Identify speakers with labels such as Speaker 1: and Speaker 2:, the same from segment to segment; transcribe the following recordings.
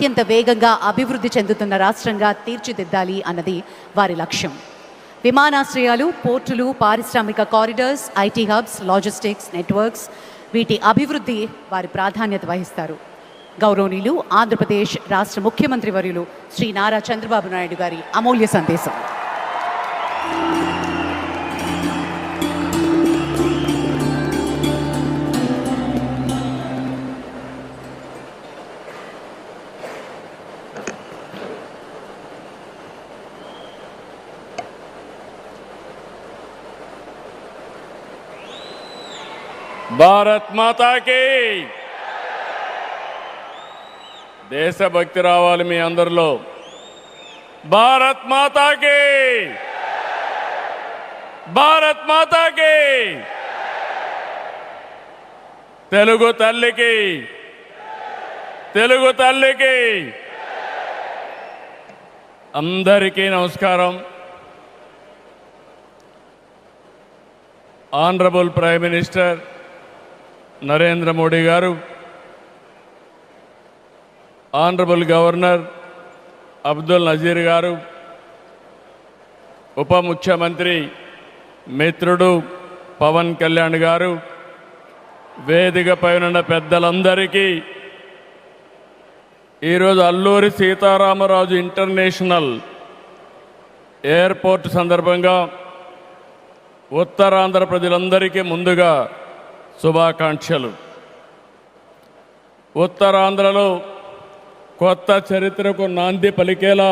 Speaker 1: అత్యంత వేగంగా అభివృద్ధి చెందుతున్న రాష్ట్రంగా తీర్చిదిద్దాలి అన్నది వారి లక్ష్యం. విమానాశ్రయాలు, పోర్టులు, పారిశ్రామిక corridors, IT hubs, logistics networks వీటి అభివృద్ధి వారి ప్రాధాన్యత వహిస్తారు. గౌరవనీయులు ఆంధ్రప్రదేశ్ రాష్ట్ర ముఖ్యమంత్రి వర్యులు శ్రీ నారా చంద్రబాబు నాయుడు గారి అమూల్య సందేశం.
Speaker 2: భారత్ మాతాకి దేశభక్తి రావాలి మీ అందరిలో. భారత్ మాతాకి, భారత్ మాతాకి, తెలుగు తల్లికి, తెలుగు తల్లికి అందరికీ నమస్కారం. Honourable prime minister Narendra Modi గారు, ఆనరబుల్ గవర్నర్ అబ్దుల్ నజీర్ గారు, ఉప ముఖ్యమంత్రి మిత్రుడు పవన్ కళ్యాణ్ గారు, వేదికపై ఉన్న పెద్దలందరికీ ఈరోజు అల్లూరి సీతారామరాజు ఇంటర్నేషనల్ ఎయిర్పోర్ట్ సందర్భంగా ఉత్తరాంధ్ర ప్రజలందరికీ ముందుగా శుభాకాంక్షలు. ఉత్తరాంధ్రలో కొత్త చరిత్రకు నాంది పలికేలా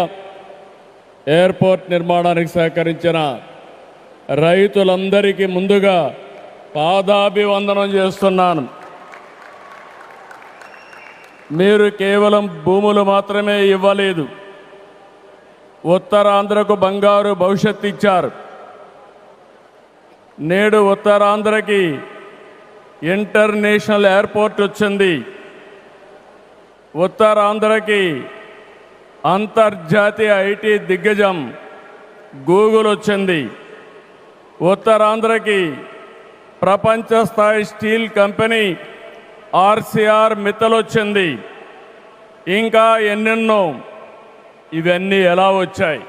Speaker 2: ఎయిర్పోర్ట్ నిర్మాణానికి సహకరించిన రైతులందరికీ ముందుగా పాదాభివందనం చేస్తున్నాను. మీరు కేవలం భూములు మాత్రమే ఇవ్వలేదు, ఉత్తరాంధ్రకు బంగారు భవిష్యత్తు ఇచ్చారు. నేడు ఉత్తరాంధ్రకి ఇంటర్నేషనల్ ఎయిర్పోర్ట్ వచ్చింది. ఉత్తరాంధ్రకి అంతర్జాతీయ ఐటీ దిగ్గజం గూగుల్ వచ్చింది. ఉత్తరాంధ్రకి ప్రపంచ స్థాయి స్టీల్ కంపెనీ ఆర్సీఆర్ మిత్తల్ వచ్చింది. ఇంకా ఎన్నెన్నో. ఇవన్నీ ఎలా వచ్చాయి?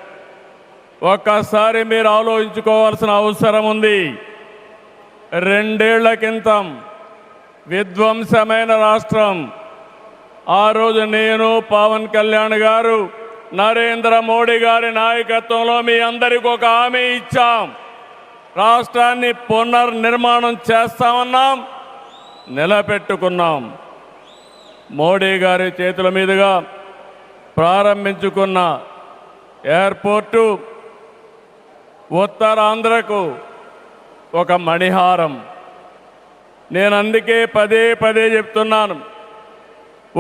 Speaker 2: ఒక్కసారి మీరు ఆలోచించుకోవాల్సిన అవసరం ఉంది. 2 ఏళ్ల క్రితం విధ్వంసమైన రాష్ట్రం. ఆ రోజు నేను, పవన్ కళ్యాణ్ గారు, నరేంద్ర మోడీ గారి నాయకత్వంలో మీ అందరికీ ఒక హామీ ఇచ్చాం. రాష్ట్రాన్ని పునర్నిర్మాణం చేస్తామన్నాం, నిలబెట్టుకున్నాం. మోడీ గారి చేతుల మీదుగా ప్రారంభించుకున్న ఎయిర్పోర్టు ఉత్తరాంధ్రకు ఒక మణిహారం. నేను అందుకే పదే పదే చెప్తున్నాను,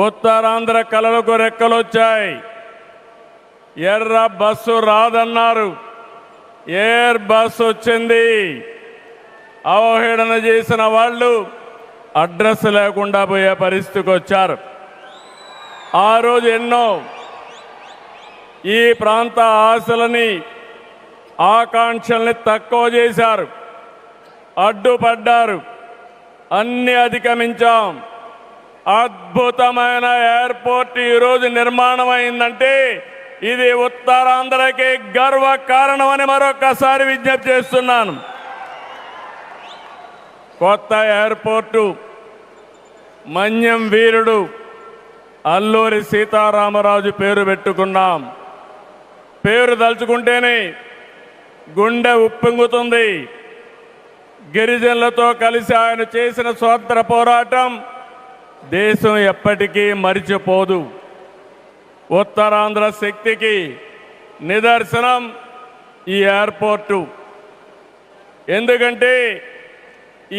Speaker 2: ఉత్తరాంధ్ర కళలకు రెక్కలొచ్చాయి. ఎర్ర బస్సు రాదన్నారు, ఎయిర్ బస్సు వచ్చింది. అవహేళన చేసిన వాళ్ళు అడ్రస్ లేకుండా పోయే పరిస్థితికి వచ్చారు. ఆ రోజు ఎన్నో ఈ ప్రాంత ఆశలని, ఆకాంక్షల్ని తక్కువ చేశారు, అడ్డుపడ్డారు. అన్ని అధిగమించాం. అద్భుతమైన ఎయిర్పోర్ట్ ఈరోజు నిర్మాణం అయిందంటే ఇది ఉత్తరాంధ్రకి గర్వ కారణమని మరొకసారి విజ్ఞప్తి చేస్తున్నాను. కొత్త ఎయిర్పోర్టు మన్యం వీరుడు అల్లూరి సీతారామరాజు పేరు పెట్టుకున్నాం. పేరు తలుచుకుంటేనే గుండె ఉప్పొంగుతుంది. గిరిజనులతో కలిసి ఆయన చేసిన స్వాతంత్ర పోరాటం దేశం ఎప్పటికీ మరిచిపోదు. ఉత్తరాంధ్ర శక్తికి నిదర్శనం ఈ ఎయిర్పోర్టు. ఎందుకంటే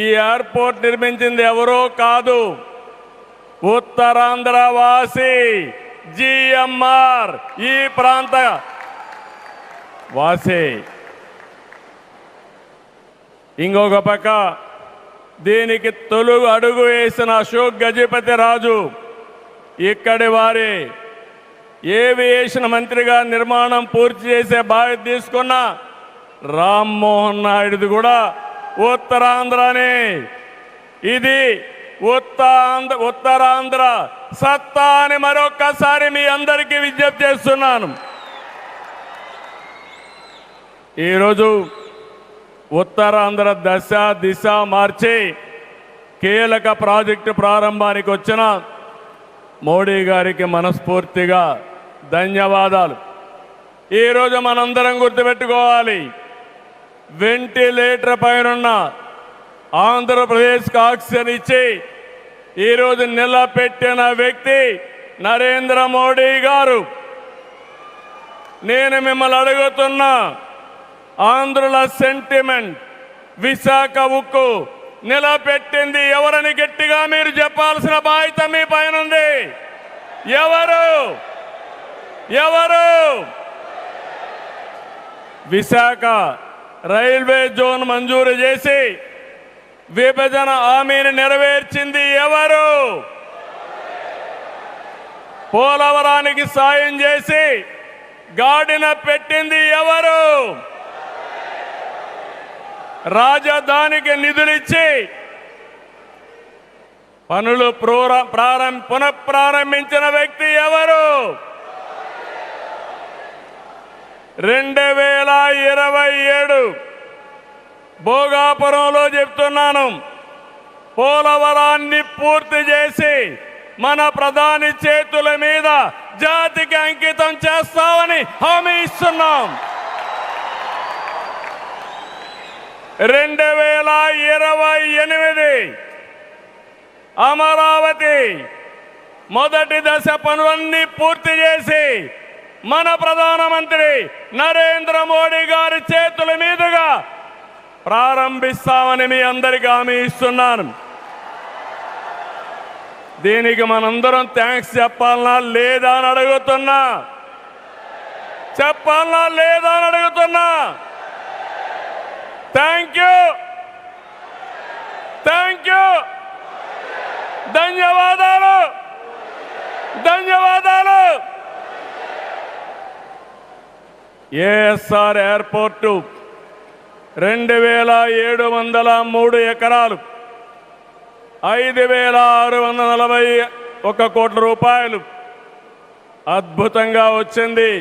Speaker 2: ఈ ఎయిర్పోర్ట్ నిర్మించింది ఎవరో కాదు, ఉత్తరాంధ్ర వాసి జిఎంఆర్, ఈ ప్రాంత వాసి. ఇంకొక పక్క దీనికి తొలి అడుగు వేసిన అశోక్ గజపతి రాజు ఇక్కడి వారి ఏవియేషన్ మంత్రిగా నిర్మాణం పూర్తి చేసే బాధ్యత తీసుకున్న రామ్మోహన్ నాయుడుది కూడా ఉత్తరాంధ్రనే. ఇది ఉత్తరాంధ్ర సత్తా అని మరొక్కసారి మీ అందరికీ విజ్ఞప్తి చేస్తున్నాను. ఈరోజు ఉత్తరాంధ్ర దశ దిశ మార్చి కీలక ప్రాజెక్టు ప్రారంభానికి వచ్చిన మోడీ గారికి మనస్ఫూర్తిగా ధన్యవాదాలు. ఈరోజు మనందరం గుర్తుపెట్టుకోవాలి, వెంటిలేటర్ పైనున్న ఆంధ్రప్రదేశ్కి ఆక్సిజన్ ఇచ్చి ఈరోజు నిలబెట్టిన వ్యక్తి నరేంద్ర మోడీ గారు. నేను మిమ్మల్ని అడుగుతున్నా, ఆంధ్రుల సెంటిమెంట్ విశాఖ ఉక్కు నిలబెట్టింది ఎవరని గట్టిగా మీరు చెప్పాల్సిన బాధ్యత మీ పైన ఉంది. ఎవరు? విశాఖ రైల్వే జోన్ మంజూరు చేసి విభజన హామీని నెరవేర్చింది ఎవరు? పోలవరానికి సాయం చేసి గాడిన పెట్టింది ఎవరు? రాజధానికి నిధులిచ్చి పనులు పునఃప్రారంభించిన వ్యక్తి ఎవరు? 2027 భోగాపురంలో చెప్తున్నాను, పోలవరాన్ని పూర్తి చేసి మన ప్రధాని చేతుల మీద జాతికి అంకితం చేస్తామని హామీ ఇస్తున్నాం. 2028 అమరావతి మొదటి దశ పనులన్నీ పూర్తి చేసి మన ప్రధానమంత్రి నరేంద్ర మోడీ గారి చేతుల మీదుగా ప్రారంభిస్తామని మీ అందరికీ హామీ ఇస్తున్నాను. దీనికి మనందరం థ్యాంక్స్ చెప్పాలనా లేదా అని అడుగుతున్నా. Thank you. ధన్యవాదాలు. ఏఎస్ఆర్ ఎయిర్పోర్టు 2703 ఎకరాలు, 5641 కోట్ల రూపాయలు అద్భుతంగా వచ్చింది.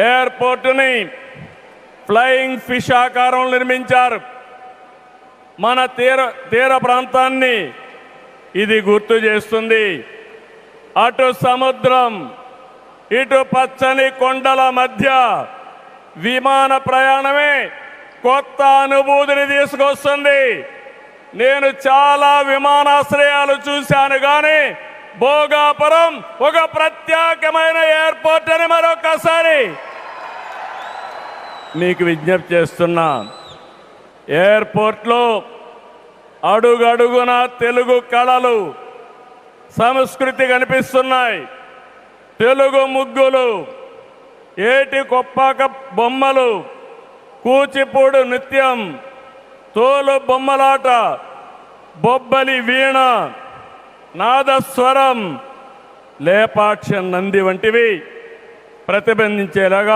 Speaker 2: ఎయిర్పోర్టుని ఫ్లయింగ్ ఫిష్ ఆకారం నిర్మించారు. మన తీర ప్రాంతాన్ని ఇది గుర్తు చేస్తుంది. అటు సముద్రం, ఇటు పచ్చని కొండల మధ్య విమాన ప్రయాణమే కొత్త అనుభూతిని తీసుకొస్తుంది. నేను చాలా విమానాశ్రయాలు చూశాను, కానీ భోగాపురం ఒక ప్రత్యేకమైన ఎయిర్పోర్ట్ అని మరొకసారి మీకు విజ్ఞప్తి చేస్తున్నా. ఎయిర్పోర్ట్లో అడుగడుగున తెలుగు కళలు, సంస్కృతి కనిపిస్తున్నాయి. తెలుగు ముగ్గులు, ఏటి కొప్పాక బొమ్మలు, కూచిపూడి నృత్యం, తోలు బొమ్మలాట, బొబ్బలి వీణ, నాదస్వరం, లేపాక్ష నంది వంటివి ప్రతిబింబించేలాగా